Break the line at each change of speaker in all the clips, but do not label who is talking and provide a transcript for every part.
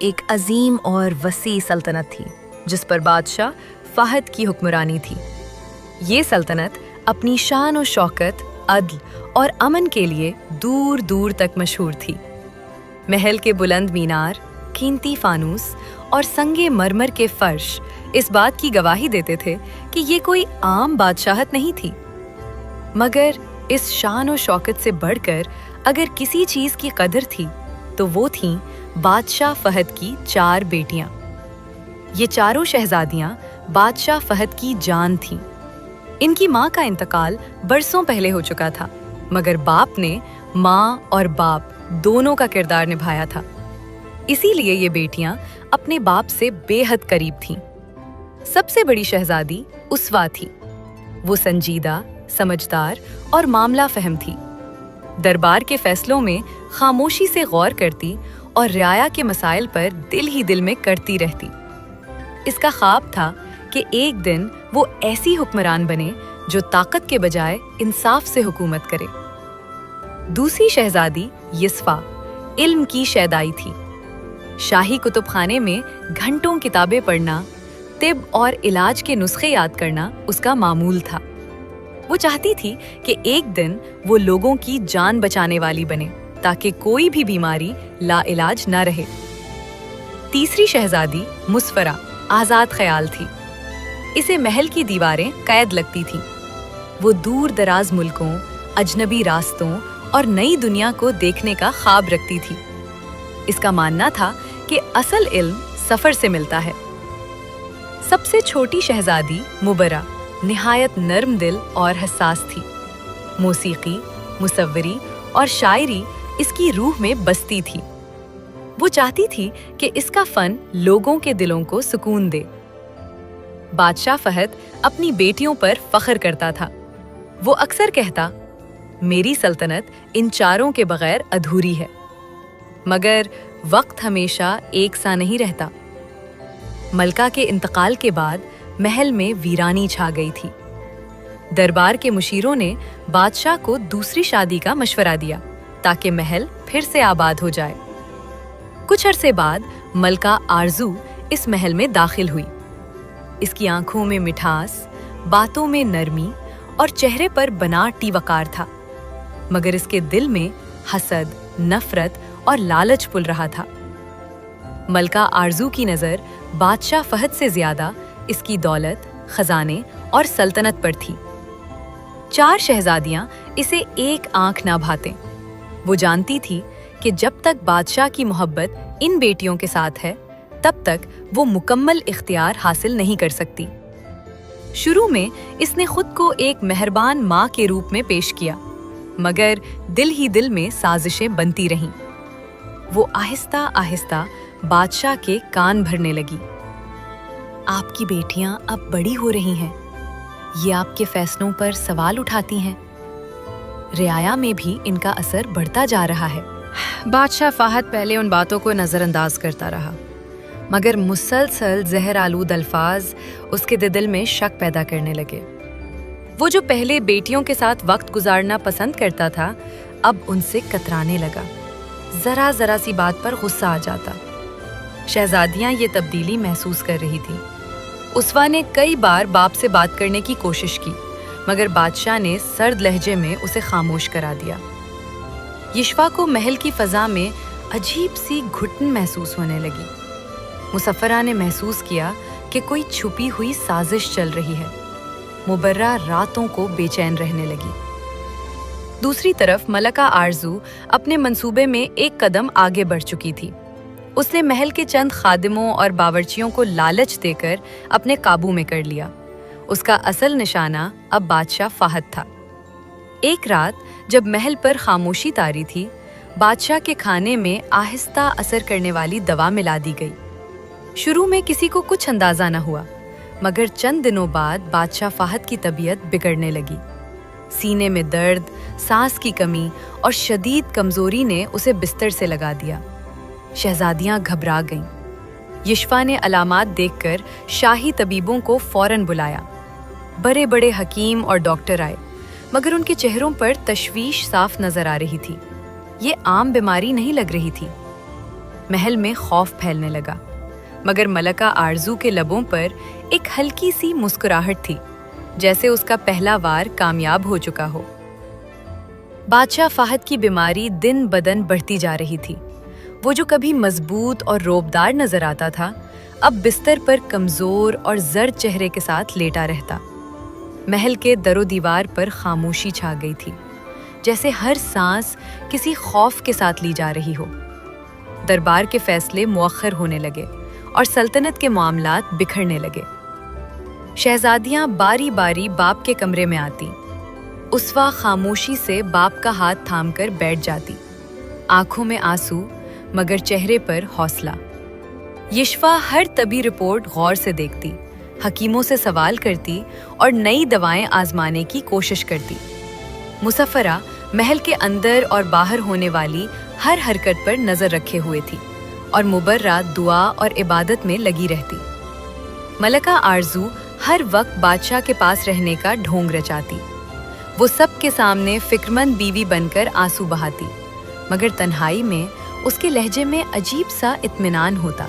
ایک عظیم اور وسیع سلطنت تھی جس پر بادشاہ فہد کی حکمرانی تھی۔ یہ سلطنت اپنی شان و شوکت، عدل اور امن کے لیے دور دور تک مشہور تھی۔ محل کے بلند مینار، قیمتی فانوس اور سنگ مرمر کے فرش اس بات کی گواہی دیتے تھے کہ یہ کوئی عام بادشاہت نہیں تھی، مگر اس شان و شوکت سے بڑھ کر اگر کسی چیز کی قدر تھی تو وہ تھیں بادشاہ فہد کی 4 بیٹیاں۔ یہ چاروں شہزادیاں بادشاہ فہد کی جان تھیں۔ ان کی ماں کا انتقال برسوں پہلے ہو چکا تھا، مگر باپ نے ماں اور باپ دونوں کا کردار نبھایا تھا، اسی لیے یہ بیٹیاں اپنے باپ سے بے حد قریب تھیں۔ سب سے بڑی شہزادی اسوا تھی۔ وہ سنجیدہ، سمجھدار اور معاملہ فہم تھی۔ دربار کے فیصلوں میں خاموشی سے غور کرتی اور رعایا کے مسائل پر دل ہی دل میں کرتی رہتی۔ اس کا خواب تھا کہ ایک دن وہ ایسی حکمران بنے جو طاقت کے بجائے انصاف سے حکومت کرے۔ دوسری شہزادی یسفا علم کی شیدائی تھی۔ شاہی کتب خانے میں گھنٹوں کتابیں پڑھنا، طب اور علاج کے نسخے یاد کرنا اس کا معمول تھا۔ وہ چاہتی تھی کہ ایک دن وہ لوگوں کی جان بچانے والی بنے تاکہ کوئی بھی بیماری لا علاج نہ رہے۔ تیسری شہزادی مسفرہ آزاد خیال تھی۔ اسے محل کی دیواریں قید لگتی تھیں۔ وہ دور دراز ملکوں، اجنبی راستوں اور نئی دنیا کو دیکھنے کا خواب رکھتی تھی۔ اس کا ماننا تھا کہ اصل علم سفر سے ملتا ہے۔ سب سے چھوٹی شہزادی مبرہ نہایت نرم دل اور حساس تھی۔ موسیقی، مصوری اور شاعری اس کی روح میں بستی تھی۔ وہ چاہتی تھی کہ اس کا فن لوگوں کے دلوں کو سکون دے۔ بادشاہ فہد اپنی بیٹیوں پر فخر کرتا تھا۔ وہ اکثر کہتا، میری سلطنت ان چاروں کے بغیر ادھوری ہے۔ مگر وقت ہمیشہ ایک سا نہیں رہتا۔ ملکہ کے انتقال کے بعد محل میں ویرانی چھا گئی تھی۔ دربار کے مشیروں نے بادشاہ کو دوسری شادی کا مشورہ دیا تاکہ محل پھر سے آباد ہو جائے۔ کچھ عرصے بعد ملکہ آرزو اس محل میں داخل ہوئی۔ اس کی آنکھوں میں مٹھاس، باتوں میں نرمی اور چہرے پر بناٹی وقار تھا، مگر اس کے دل میں حسد، نفرت اور لالچ پل رہا تھا۔ ملکہ آرزو کی نظر بادشاہ فہد سے زیادہ اس کی دولت، خزانے اور سلطنت پر تھی۔ 4 شہزادیاں اسے ایک آنکھ نہ بھاتیں۔ وہ جانتی تھی کہ جب تک بادشاہ کی محبت ان بیٹیوں کے ساتھ ہے، تب تک وہ مکمل اختیار حاصل نہیں کر سکتی۔ شروع میں اس نے خود کو ایک مہربان ماں کے روپ میں پیش کیا، مگر دل ہی دل میں سازشیں بنتی رہیں۔ وہ آہستہ آہستہ بادشاہ کے کان بھرنے لگی۔ آپ کی بیٹیاں اب بڑی ہو رہی ہیں، یہ آپ کے فیصلوں پر سوال اٹھاتی ہیں، رعایا میں بھی ان کا اثر بڑھتا جا رہا ہے۔ بادشاہ فہد پہلے ان باتوں کو نظر انداز کرتا رہا، مگر مسلسل زہر آلود الفاظ اس کے دل میں شک پیدا کرنے لگے۔ وہ جو پہلے بیٹیوں کے ساتھ وقت گزارنا پسند کرتا تھا، اب ان سے کترانے لگا۔ ذرا ذرا سی بات پر غصہ آ جاتا۔ شہزادیاں یہ تبدیلی محسوس کر رہی تھیں۔ اسوا نے کئی بار باپ سے بات کرنے کی کوشش کی، مگر بادشاہ نے سرد لہجے میں اسے خاموش کرا دیا۔ یشفا کو محل کی فضا میں عجیب سی گھٹن محسوس ہونے لگی۔ مسفرہ نے محسوس کیا کہ کوئی چھپی ہوئی سازش چل رہی ہے۔ مبرہ راتوں کو بے چین رہنے لگی۔ دوسری طرف ملکہ آرزو اپنے منصوبے میں ایک قدم آگے بڑھ چکی تھی۔ اس نے محل کے چند خادموں اور باورچیوں کو لالچ دے کر اپنے قابو میں کر لیا۔ اس کا اصل نشانہ اب بادشاہ فہد تھا۔ ایک رات جب محل پر خاموشی طاری تھی، بادشاہ کے کھانے میں آہستہ اثر کرنے والی دوا ملا دی گئی۔ شروع میں کسی کو کچھ اندازہ نہ ہوا، مگر چند دنوں بعد بادشاہ فہد کی طبیعت بگڑنے لگی۔ سینے میں درد، سانس کی کمی اور شدید کمزوری نے اسے بستر سے لگا دیا۔ شہزادیاں گھبرا گئیں۔ یشفا نے علامات دیکھ کر شاہی طبیبوں کو فوراً بلایا۔ بڑے بڑے حکیم اور ڈاکٹر آئے، مگر ان کے چہروں پر تشویش صاف نظر آ رہی تھی۔ یہ عام بیماری نہیں لگ رہی تھی۔ महल में खौफ फैलने लगा, मगर मलका आरजू के लबों पर एक हल्की सी मुस्कुराहट थी, जैसे उसका पहला वार कामयाब हो चुका हो। बादशाह फाहद की बीमारी दिन बदन बढ़ती जा रही थी। वो जो कभी मजबूत और रोबदार नजर आता था, अब बिस्तर पर कमजोर और जर्द चेहरे के साथ लेटा रहता। महल के दरो दीवार पर खामोशी छा गई थी, जैसे हर सांस किसी खौफ के साथ ली जा रही हो। दरबार के फैसले मुअख्खर होने लगे और सल्तनत के मामलात बिखरने लगे। शहजादियां बारी बारी बाप के कमरे में आती। उसवा खामोशी से बाप का हाथ थामकर बैठ जाती, आंखों में आंसू मगर चेहरे पर हौसला। यशफा हर तबी रिपोर्ट गौर से देखती, हकीमों से सवाल करती और नई दवाएं आजमाने की कोशिश करती। मुसफ़रा महल के अंदर और बाहर होने वाली हर हरकत पर नजर रखे हुए थी और मुबर्रा दुआ और इबादत में लगी रहती। मलका आरजू हर वक्त बादशाह के पास रहने का ढोंग रचाती। वो सबके सामने फिक्रमंद बीवी बनकर आंसू बहाती, मगर तन्हाई में उसके लहजे में अजीब सा इत्मीनान होता।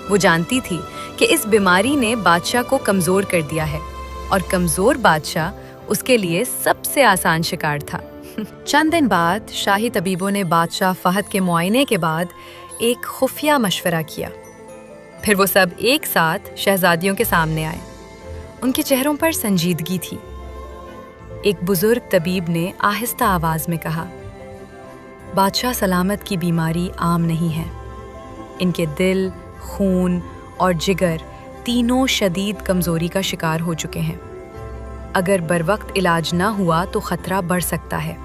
वो जानती थी कि इस बीमारी ने बादशाह को कमजोर कर दिया है और कमजोर बादशाह उसके लिए सबसे आसान शिकार था। चंद दिन बाद शाही तबीबों ने बादशाह फहद के मुआयने के बाद एक खुफिया मशवरा किया। फिर वो सब एक साथ शहजादियों के सामने आए। उनके चेहरों पर संजीदगी थी। एक बुजुर्ग तबीब ने आहिस्ता आवाज में कहा, बादशाह सलामत की बीमारी आम नहीं है। इनके दिल, खून और जिगर तीनों शदीद कमजोरी का शिकार हो चुके हैं। अगर बरवक्त इलाज ना हुआ तो खतरा बढ़ सकता है।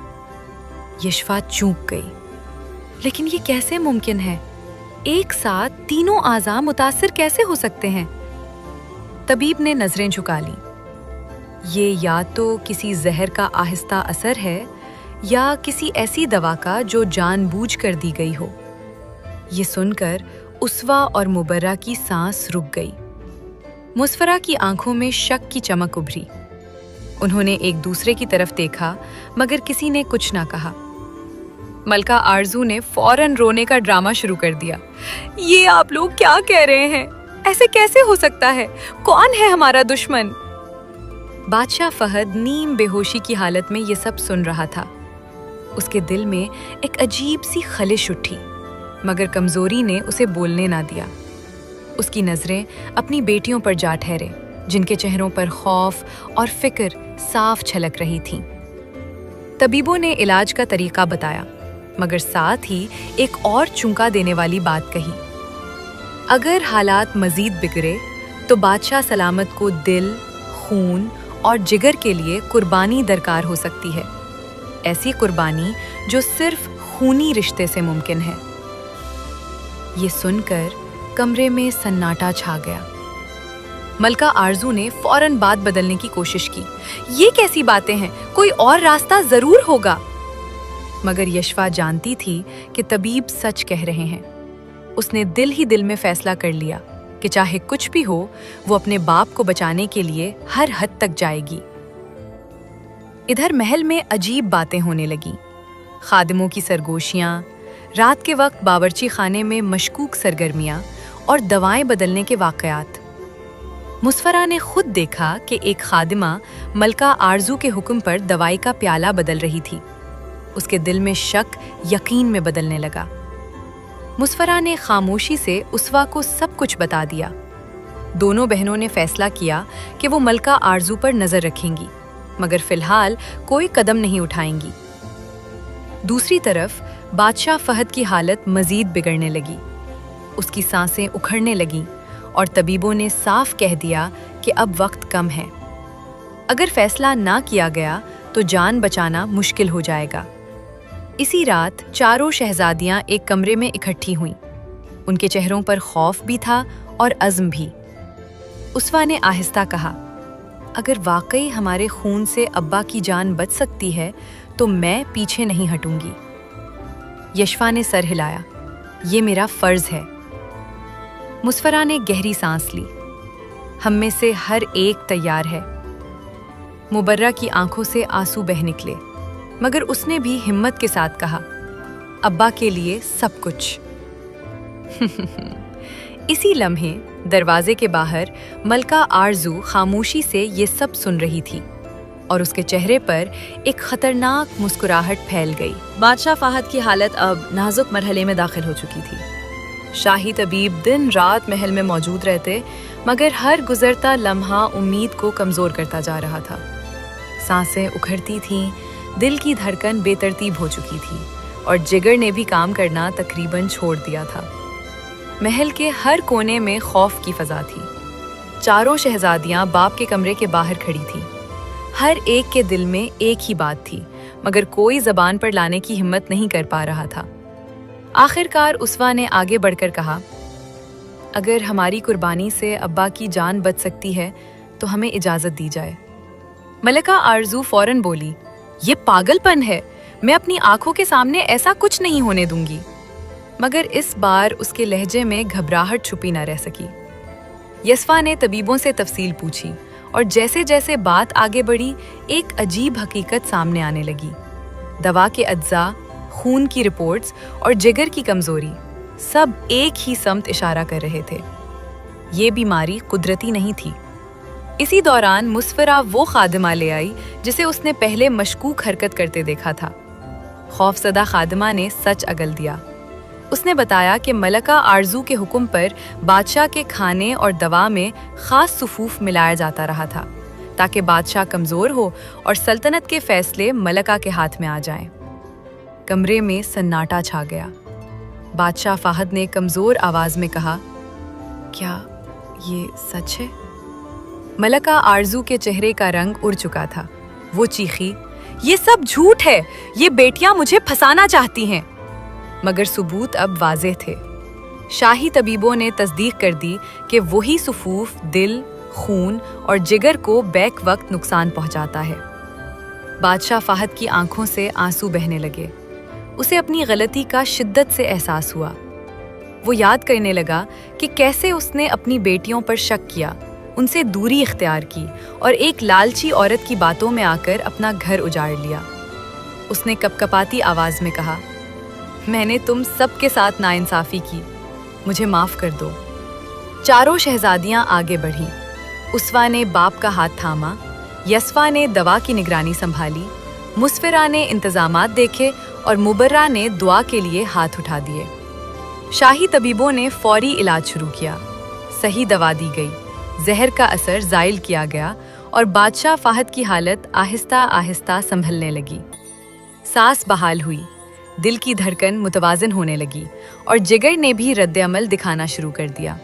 यशफा चूक गई। लेकिन ये कैसे मुमकिन है? एक साथ तीनों आज़ा मुतासिर कैसे हो सकते हैं? तबीब ने नजरें झुका ली। ये या तो किसी जहर का आहिस्ता असर है या किसी ऐसी दवा का जो जानबूझकर दी गई हो। ये सुनकर उसवा और मुबर्रा की सांस रुक गई। मुसफ़रा की आंखों में शक की चमक उभरी। उन्होंने एक दूसरे की तरफ देखा, मगर किसी ने कुछ ना कहा। मलका आरजू ने फौरन रोने का ड्रामा शुरू कर दिया। ये आप लोग क्या कह रहे हैं? ऐसे कैसे हो सकता है? कौन है हमारा दुश्मन? बादशाह फहद नीम बेहोशी की हालत में ये सब सुन रहा था। उसके दिल में एक अजीब सी खलिश उठी, मगर कमजोरी ने उसे बोलने ना दिया। उसकी नजरें अपनी बेटियों पर जा ठहरे, जिनके चेहरों पर खौफ और फिक्र साफ छलक रही थीं। तबीबों ने इलाज का तरीका बताया, मगर साथ ही एक और चौंका देने वाली बात कही। अगर हालात मजीद बिगड़े तो बादशाह सलामत को दिल, खून और जिगर के लिए कुर्बानी दरकार हो सकती है। ऐसी कुर्बानी जो सिर्फ खूनी रिश्ते से मुमकिन है। ये सुनकर कमरे में सन्नाटा छा गया। मलका आरजू ने फौरन बात बदलने की कोशिश की। ये कैसी बातें हैं? कोई और रास्ता जरूर होगा। मगर यशफा जानती थी कि तबीब सच कह रहे हैं। उसने दिल ही दिल में फैसला कर लिया कि चाहे कुछ भी हो, वो अपने बाप को बचाने के लिए हर हद तक जाएगी। इधर महल में अजीब बातें होने लगीं। खादिमों की सरगोशियां, रात के वक्त बावर्ची खाने में मशकूक सरगर्मियां और दवाएं बदलने के वाकयात। मुसफ़रा ने खुद देखा कि एक खादिमा मलका आरजू के हुक्म पर दवाई का प्याला बदल रही थी। उसके दिल में शक यकीन में बदलने लगा। मुसफ़रा ने खामोशी से उसवा को सब कुछ बता दिया। दोनों बहनों ने फैसला किया कि वो मलका आरजू पर नजर रखेंगी, मगर फिलहाल कोई कदम नहीं उठाएंगी। दूसरी तरफ बादशाह फहद की हालत मजीद बिगड़ने लगी। उसकी सांसें उखड़ने लगीं और तबीबों ने साफ कह दिया कि अब वक्त कम है। अगर फैसला ना किया गया तो जान बचाना मुश्किल हो जाएगा। इसी रात चारों शहजादियां एक कमरे में इकट्ठी हुईं। उनके चेहरों पर खौफ भी था और अज़्म भी। उसवा ने आहिस्ता कहा, अगर वाकई हमारे खून से अब्बा की जान बच सकती है तो मैं पीछे नहीं हटूंगी। यशफा ने सर हिलाया, ये मेरा फर्ज है। मुसफ़रा ने गहरी सांस ली। हम में से हर एक तैयार है। मुबर्रा की आंखों से आंसू बह निकले, मगर उसने भी हिम्मत के साथ कहा, अब्बा के लिए सब कुछ। इसी लम्हे दरवाजे के बाहर मलका आरजू खामोशी से ये सब सुन रही थी और उसके चेहरे पर एक खतरनाक मुस्कुराहट फैल गई। बादशाह फाहद की हालत अब नाजुक मरहले में दाखिल हो चुकी थी। शाही तबीब दिन रात महल में मौजूद रहते, मगर हर गुजरता लम्हा उम्मीद को कमज़ोर करता जा रहा था। सांसें उखड़ती थीं, दिल की धड़कन बेतरतीब हो चुकी थी और जिगर ने भी काम करना तकरीबन छोड़ दिया था। महल के हर कोने में खौफ की फजा थी। चारों शहजादियां बाप के कमरे के बाहर खड़ी थीं। हर एक के दिल में एक ही बात थी, मगर कोई ज़बान पर लाने की हिम्मत नहीं कर पा रहा था। आखिरकार उसवा ने आगे बढ़कर कहा, अगर हमारी कुर्बानी से अब्बा की जान बच सकती है तो हमें इजाज़त दी जाए। मलका आरजू फौरन बोली, ये पागलपन है, मैं अपनी आंखों के सामने ऐसा कुछ नहीं होने दूंगी। मगर इस बार उसके लहजे में घबराहट छुपी न रह सकी। यस्फा ने तबीबों से तफसील पूछी और जैसे जैसे बात आगे बढ़ी, एक अजीब हकीकत सामने आने लगी। दवा के अज्जा, खून की रिपोर्ट्स और जिगर की कमजोरी सब एक ही समत इशारा कर रहे थे। ये बीमारी कुदरती नहीं थी। इसी दौरान मुस्फरा वो खादिमा ले आई जिसे उसने पहले मशकूक हरकत करते देखा था। खौफजदा खादिमा ने सच अगल दिया। उसने बताया कि मलका आरजू के हुक्म पर बादशाह के खाने और दवा में खास सुफूफ मिलाया जाता रहा था, ताकि बादशाह कमज़ोर हो और सल्तनत के फैसले मलका के हाथ में आ जाएं। कमरे में सन्नाटा छा गया। बादशाह फाहद ने कमज़ोर आवाज़ में कहा, क्या ये सच है? मलका आरजू के चेहरे का रंग उड़ चुका था। वो चीखी, ये सब झूठ है, ये बेटियां मुझे फंसाना चाहती हैं। मगर सबूत अब वाज़ेह थे। शाही तबीबों ने तस्दीक कर दी कि वही सुफूफ दिल, खून और जिगर को बैक वक्त नुकसान पहुंचाता है। बादशाह फाहद की आंखों से आंसू बहने लगे। उसे अपनी गलती का शिद्दत से एहसास हुआ। वो याद करने लगा कि कैसे उसने अपनी बेटियों पर शक किया, उनसे दूरी इख्तियार की और एक लालची औरत की बातों में आकर अपना घर उजाड़ लिया। उसने कपकपाती आवाज़ में कहा, मैंने तुम सबके साथ नाइंसाफ़ी की, मुझे माफ़ कर दो। चारों शहजादियां आगे बढ़ीं। उसवा ने बाप का हाथ थामा, यस्फा ने दवा की निगरानी संभाली, मुस्फिरा ने इंतज़ामात देखे और मुबर्रा ने दुआ के लिए हाथ उठा दिए। शाही तबीबों ने फौरी इलाज शुरू किया। सही दवा दी गई, जहर का असर ज़ाइल किया गया और बादशाह फाहद की हालत आहिस्ता आहिस्ता संभलने लगी। सांस बहाल हुई, दिल की धड़कन मुतवाज़िन होने लगी और जिगर ने भी रद्द-ए-अमल दिखाना शुरू कर दिया।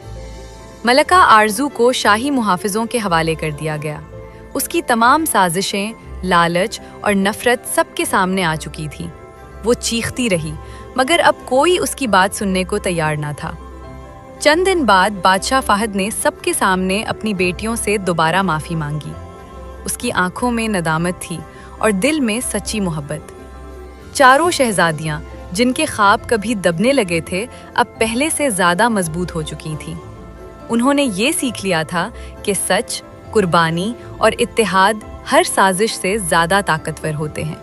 मलका आरजू को शाही मुहाफिजों के हवाले कर दिया गया। उसकी तमाम साजिशें, लालच और नफरत सबके सामने आ चुकी थी। वो चीखती रही, मगर अब कोई उसकी बात सुनने को तैयार ना था। चंद दिन बाद बादशाह फाहद ने सबके सामने अपनी बेटियों से दोबारा माफ़ी मांगी। उसकी आंखों में नदामत थी और दिल में सच्ची मोहब्बत। चारों शहजादियां, जिनके ख्वाब कभी दबने लगे थे, अब पहले से ज़्यादा मजबूत हो चुकी थीं। उन्होंने ये सीख लिया था कि सच, कुर्बानी और इत्तेहाद हर साजिश से ज़्यादा ताकतवर होते हैं।